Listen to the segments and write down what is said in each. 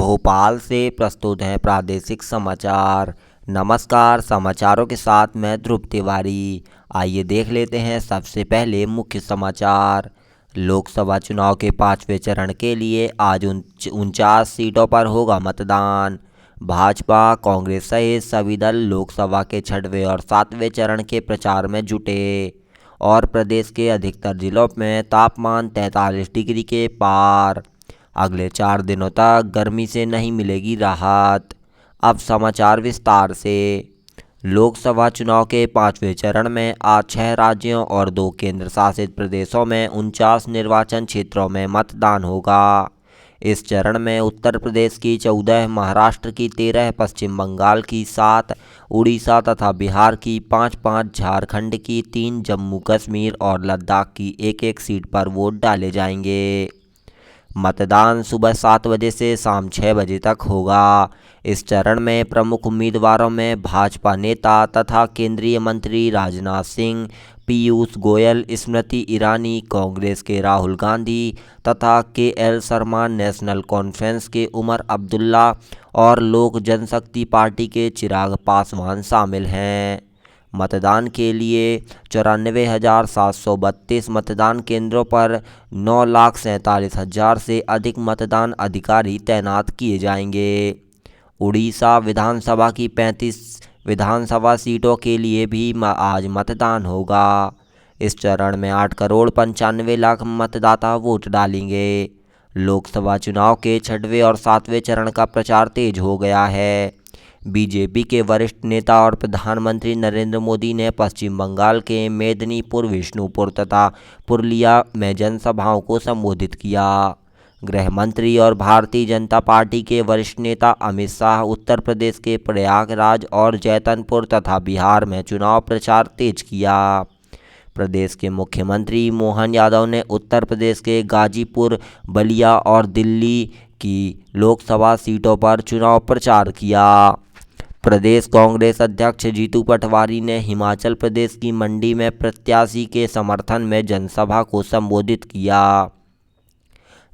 भोपाल से प्रस्तुत हैं प्रादेशिक समाचार। नमस्कार, समाचारों के साथ मैं ध्रुव तिवारी। आइए देख लेते हैं सबसे पहले मुख्य समाचार। लोकसभा चुनाव के 5वें चरण के लिए आज 49 सीटों पर होगा मतदान। भाजपा, कांग्रेस सहित सभी दल लोकसभा के 6वें और 7वें चरण के प्रचार में जुटे और प्रदेश के अधिकतर जिलों में तापमान 43 डिग्री के पार। अगले 4 दिनों तक गर्मी से नहीं मिलेगी राहत। अब समाचार विस्तार से। लोकसभा चुनाव के 5वें चरण में आज 6 राज्यों और 2 केंद्र शासित प्रदेशों में 49 निर्वाचन क्षेत्रों में मतदान होगा। इस चरण में उत्तर प्रदेश की 14, महाराष्ट्र की 13, पश्चिम बंगाल की 7, उड़ीसा तथा बिहार की 5, झारखंड की 3, जम्मू कश्मीर और लद्दाख की 1 सीट पर वोट डाले जाएंगे। मतदान सुबह 7 बजे से शाम 6 बजे तक होगा। इस चरण में प्रमुख उम्मीदवारों में भाजपा नेता तथा केंद्रीय मंत्री राजनाथ सिंह, पीयूष गोयल, स्मृति ईरानी, कांग्रेस के राहुल गांधी तथा के.एल. शर्मा, नेशनल कॉन्फ्रेंस के उमर अब्दुल्ला और लोक जनशक्ति पार्टी के चिराग पासवान शामिल हैं। मतदान के लिए 94,732 मतदान केंद्रों पर 9,47,000 से अधिक मतदान अधिकारी तैनात किए जाएंगे। उड़ीसा विधानसभा की 35 विधानसभा सीटों के लिए भी आज मतदान होगा। इस चरण में 8 करोड़ 95 लाख मतदाता वोट डालेंगे। लोकसभा चुनाव के 6वें और 7वें चरण का प्रचार तेज हो गया है। बीजेपी के वरिष्ठ नेता और प्रधानमंत्री नरेंद्र मोदी ने पश्चिम बंगाल के मेदिनीपुर, विष्णुपुर तथा पुरुलिया में जनसभाओं को संबोधित किया। गृह मंत्री और भारतीय जनता पार्टी के वरिष्ठ नेता अमित शाह उत्तर प्रदेश के प्रयागराज और जैतनपुर तथा बिहार में चुनाव प्रचार तेज किया। प्रदेश के मुख्यमंत्री मोहन यादव ने उत्तर प्रदेश के गाजीपुर, बलिया और दिल्ली की लोकसभा सीटों पर चुनाव प्रचार किया। प्रदेश कांग्रेस अध्यक्ष जीतू पटवारी ने हिमाचल प्रदेश की मंडी में प्रत्याशी के समर्थन में जनसभा को संबोधित किया।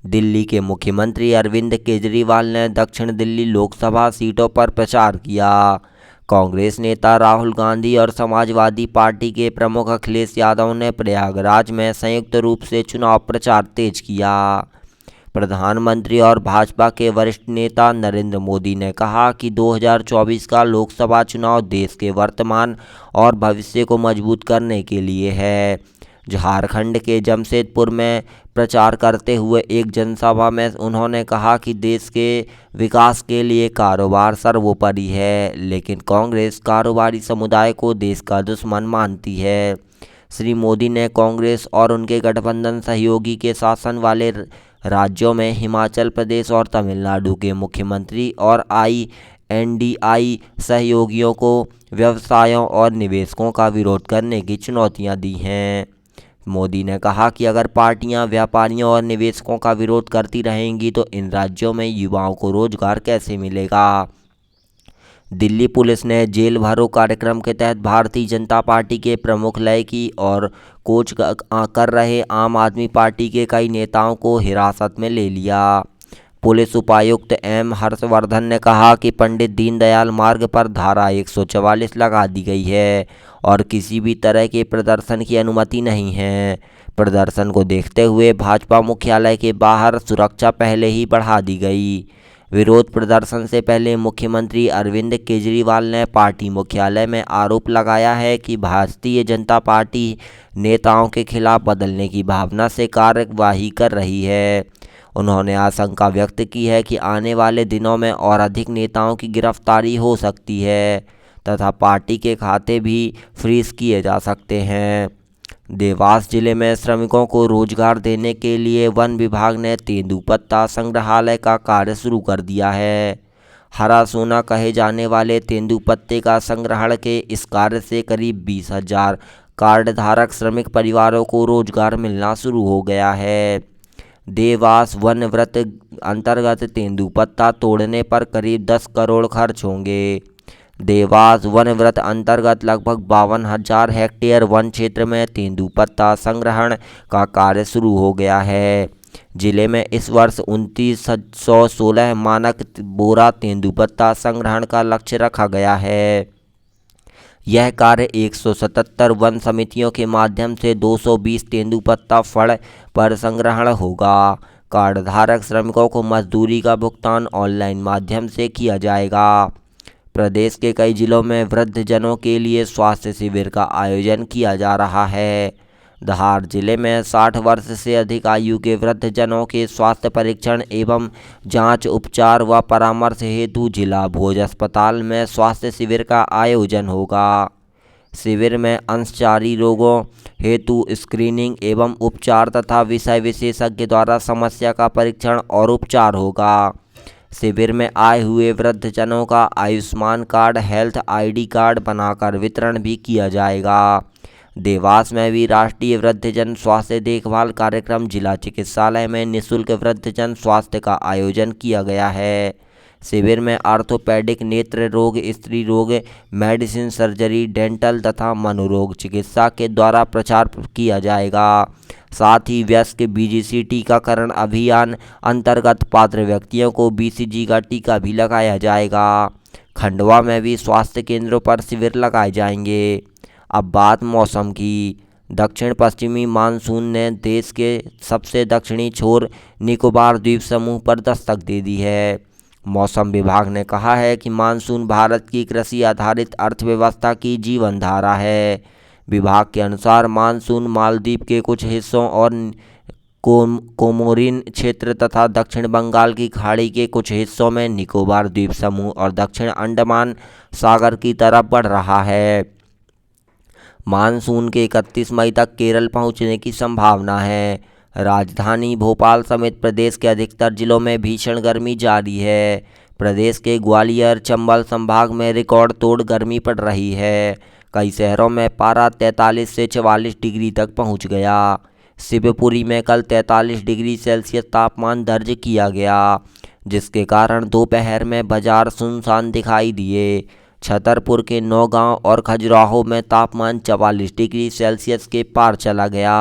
दिल्ली के मुख्यमंत्री अरविंद केजरीवाल ने दक्षिण दिल्ली लोकसभा सीटों पर प्रचार किया। कांग्रेस नेता राहुल गांधी और समाजवादी पार्टी के प्रमुख अखिलेश यादव ने प्रयागराज में संयुक्त रूप से चुनाव प्रचार तेज किया। प्रधानमंत्री और भाजपा के वरिष्ठ नेता नरेंद्र मोदी ने कहा कि 2024 का लोकसभा चुनाव देश के वर्तमान और भविष्य को मजबूत करने के लिए है। झारखंड के जमशेदपुर में प्रचार करते हुए एक जनसभा में उन्होंने कहा कि देश के विकास के लिए कारोबार सर्वोपरि है, लेकिन कांग्रेस कारोबारी समुदाय को देश का दुश्मन मानती है। श्री मोदी ने कांग्रेस और उनके गठबंधन सहयोगी के शासन वाले राज्यों में हिमाचल प्रदेश और तमिलनाडु के मुख्यमंत्री और एनडीआई सहयोगियों को व्यवसायों और निवेशकों का विरोध करने की चुनौतियां दी हैं। मोदी ने कहा कि अगर पार्टियां व्यापारियों और निवेशकों का विरोध करती रहेंगी तो इन राज्यों में युवाओं को रोजगार कैसे मिलेगा। दिल्ली पुलिस ने जेल भरो कार्यक्रम के तहत भारतीय जनता पार्टी के प्रमुख लय की और कोच कर रहे आम आदमी पार्टी के कई नेताओं को हिरासत में ले लिया। पुलिस उपायुक्त एम हर्षवर्धन ने कहा कि पंडित दीनदयाल मार्ग पर धारा 144 लगा दी गई है और किसी भी तरह के प्रदर्शन की अनुमति नहीं है। प्रदर्शन को देखते हुए भाजपा मुख्यालय के बाहर सुरक्षा पहले ही बढ़ा दी गई। विरोध प्रदर्शन से पहले मुख्यमंत्री अरविंद केजरीवाल ने पार्टी मुख्यालय में आरोप लगाया है कि भारतीय जनता पार्टी नेताओं के खिलाफ बदलने की भावना से कार्यवाही कर रही है। उन्होंने आशंका व्यक्त की है कि आने वाले दिनों में और अधिक नेताओं की गिरफ्तारी हो सकती है तथा पार्टी के खाते भी फ्रीज किए जा सकते हैं। देवास जिले में श्रमिकों को रोजगार देने के लिए वन विभाग ने तेंदुपत्ता संग्रहालय का कार्य शुरू कर दिया है। हरा सोना कहे जाने वाले तेंदुपत्ते का संग्रहण के इस कार्य से करीब 20,000 कार्डधारक श्रमिक परिवारों को रोजगार मिलना शुरू हो गया है। देवास वन व्रत अंतर्गत तेंदुपत्ता तोड़ने पर करीब 10 करोड़ खर्च होंगे। देवास वन व्रत अंतर्गत लगभग 52,000 हेक्टेयर वन क्षेत्र में तेंदुपत्ता संग्रहण का कार्य शुरू हो गया है। जिले में इस वर्ष 2916 मानक बोरा तेंदुपत्ता संग्रहण का लक्ष्य रखा गया है। यह कार्य 177 वन समितियों के माध्यम से 220 तेंदुपत्ता फड़ पर संग्रहण होगा। कार्डधारक श्रमिकों को मजदूरी का भुगतान ऑनलाइन माध्यम से किया जाएगा। प्रदेश के कई जिलों में वृद्धजनों के लिए स्वास्थ्य शिविर का आयोजन किया जा रहा है। धार जिले में 60 वर्ष से अधिक आयु के वृद्धजनों के स्वास्थ्य परीक्षण एवं जांच, उपचार व परामर्श हेतु जिला भोज अस्पताल में स्वास्थ्य शिविर का आयोजन होगा। शिविर में अंशचारी रोगों हेतु स्क्रीनिंग एवं उपचार तथा विषय विशेषज्ञ द्वारा समस्या का परीक्षण और उपचार होगा। शिविर में आए हुए वृद्धजनों का Ayushman card, health ID card बनाकर वितरण भी किया जाएगा। देवास में भी राष्ट्रीय वृद्धजन स्वास्थ्य देखभाल कार्यक्रम जिला चिकित्सालय में निःशुल्क वृद्धजन स्वास्थ्य का आयोजन किया गया है। शिविर में आर्थोपेडिक, नेत्र रोग, स्त्री रोग, मेडिसिन, सर्जरी, डेंटल तथा मनोरोग चिकित्सा के द्वारा प्रचार किया जाएगा। साथ ही वयस्क BGC टीकाकरण अभियान अंतर्गत पात्र व्यक्तियों को BCG का टीका भी लगाया जाएगा। खंडवा में भी स्वास्थ्य केंद्रों पर शिविर लगाए जाएंगे। अब बात मौसम की। दक्षिण पश्चिमी मानसून ने देश के सबसे दक्षिणी छोर निकोबार द्वीप समूह पर दस्तक दे दी है। मौसम विभाग ने कहा है कि मानसून भारत की कृषि आधारित अर्थव्यवस्था की जीवन धारा है। विभाग के अनुसार मानसून मालदीव के कुछ हिस्सों और कोमोरिन क्षेत्र तथा दक्षिण बंगाल की खाड़ी के कुछ हिस्सों में, निकोबार द्वीप समूह और दक्षिण अंडमान सागर की तरफ बढ़ रहा है। मानसून के 31 मई तक केरल पहुंचने की संभावना है। राजधानी भोपाल समेत प्रदेश के अधिकतर जिलों में भीषण गर्मी जारी है। प्रदेश के ग्वालियर, चंबल संभाग में रिकॉर्ड तोड़ गर्मी पड़ रही है। कई शहरों में पारा 43 से 44 डिग्री तक पहुंच गया। शिवपुरी में कल 43 डिग्री सेल्सियस तापमान दर्ज किया गया, जिसके कारण दोपहर में बाजार सुनसान दिखाई दिए। छतरपुर के नौगांव और खजुराहो में तापमान 44 डिग्री सेल्सियस के पार चला गया।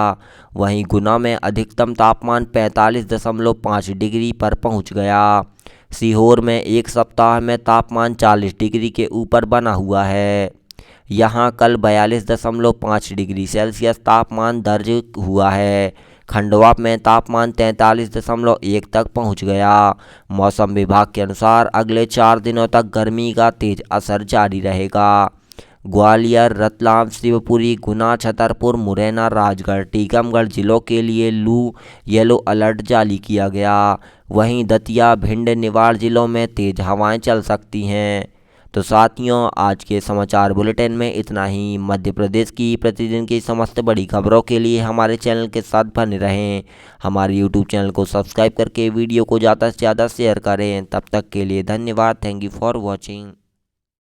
वहीं गुना में अधिकतम तापमान 45.5 डिग्री पर पहुंच गया। सीहोर में एक सप्ताह में तापमान 40 डिग्री के ऊपर बना हुआ है। यहां कल 42.5 डिग्री सेल्सियस तापमान दर्ज हुआ है। खंडवा में तापमान 43.1 तक पहुंच गया। मौसम विभाग के अनुसार अगले 4 दिनों तक गर्मी का तेज असर जारी रहेगा। ग्वालियर, रतलाम, शिवपुरी, गुना, छतरपुर, मुरैना, राजगढ़, टीकमगढ़ जिलों के लिए लू येलो अलर्ट जारी किया गया। वहीं दतिया, भिंड, निवाड़ जिलों में तेज हवाएं चल सकती हैं। तो साथियों, आज के समाचार बुलेटिन में इतना ही। मध्य प्रदेश की प्रतिदिन की समस्त बड़ी खबरों के लिए हमारे चैनल के साथ बने रहें। हमारे YouTube चैनल को सब्सक्राइब करके वीडियो को ज़्यादा से ज़्यादा शेयर करें। तब तक के लिए धन्यवाद। Thank you for watching.